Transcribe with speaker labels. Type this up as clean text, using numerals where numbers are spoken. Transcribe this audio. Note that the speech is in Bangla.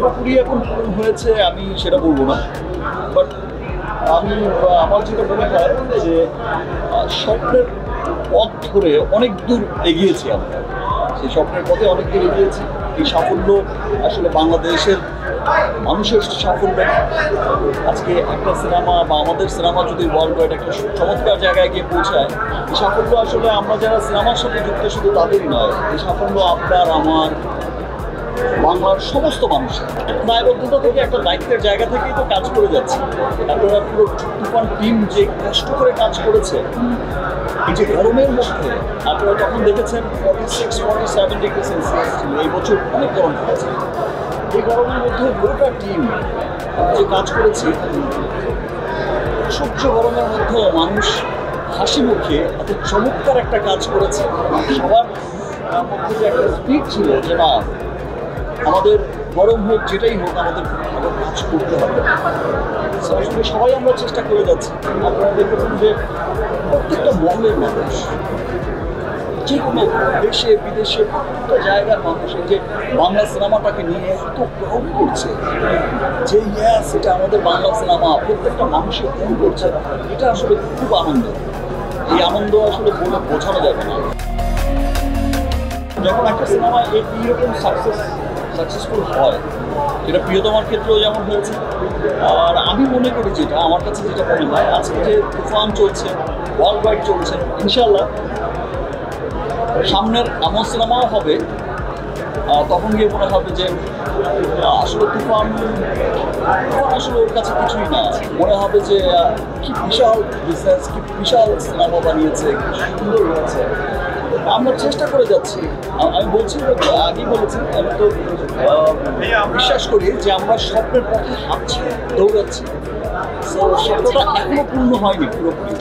Speaker 1: পুরোপুরি এখন পূরণ হয়েছে আমি সেটা বলবো না, বাট আমি আমার যেটা মনে হয় যে স্বপ্নের পথ ধরে অনেক দূর এগিয়েছি আমরা, সেই স্বপ্নের পথে অনেক দূর এগিয়েছি। এই সাফল্য আসলে বাংলাদেশের মানুষের সাফল্য। আজকে একটা সিনেমা বা আমাদের সিনেমা যদি ওয়ার্ল্ড ওয়াইড একটা চমৎকার জায়গায় গিয়ে পৌঁছায়, এই সাফল্য আসলে আমরা যারা সিনেমার সাথে যুক্ত শুধু তাদেরই নয়, এই সাফল্য আপনার আমার বাংলার সমস্ত মানুষের দায়বদ্ধতা থেকে একটা দায়িত্বের জায়গা থেকেই তো কাজ করে যাচ্ছে। আপনারা পুরো তুফান টিম যে কষ্ট করে কাজ করেছে এই যে গরমের মধ্যে, আপনারা তখন দেখেছেন 46-47 ডিগ্রি সেলসিয়াস ছিল, এই বছর অনেক গরম পড়েছে। এই গরমের মধ্যে গোটা টিম যে কাজ করেছে, সহ্য গরমের মধ্যেও মানুষ হাসি মুখে এত চমৎকার একটা কাজ করেছে। সবার মধ্যে যে একটা স্পিড ছিল যে না, আমাদের গরম হোক যেটাই হোক আমাদের কাজ করতে হবে। আসলে সবাই আমরা চেষ্টা করে যাচ্ছি। আপনারা দেখেছেন যে প্রত্যেকটা মহলের মানুষ, যে কোনো দেশে বিদেশে প্রত্যেকটা জায়গার মানুষ এই যে বাংলা সিনেমাটাকে নিয়ে এত প্রাউড করছে যে ইয়াস এটা আমাদের বাংলা সিনেমা, প্রত্যেকটা মানুষের ফোন করছে, এটা আসলে খুব আনন্দ। এই আনন্দ আসলে বলে বোঝানো যাবে না। যখন একটা সিনেমা এইরকম সাকসেসফুল হয়, এটা প্রিয়তমার ক্ষেত্রেও যেমন হয়েছে। আর আমি মনে করি যেটা আমার কাছে যেটা মনে হয়, আজকে যে তুফান চলছে, ওয়ার্ল্ড ওয়াইড চলছে, ইনশাল্লাহ সামনের এমন সিনেমাও হবে তখন গিয়ে মনে হবে যে আসলে তুফান আসলে ওর কাছে কিছুই না। মনে হবে যে কি বিশাল বিজনেস, কি বিশাল সিনেমা বানিয়েছে, কি সুন্দর হয়েছে। আমরা চেষ্টা করে যাচ্ছি। আমি বলছি, আগেই বলেছি, আমি তো বিশ্বাস করি যে আমরা স্বপ্নের পথে হাঁটছি, দৌড়াচ্ছি। স্বপ্নটা এখনো পূর্ণ হয়নি পুরোপুরি।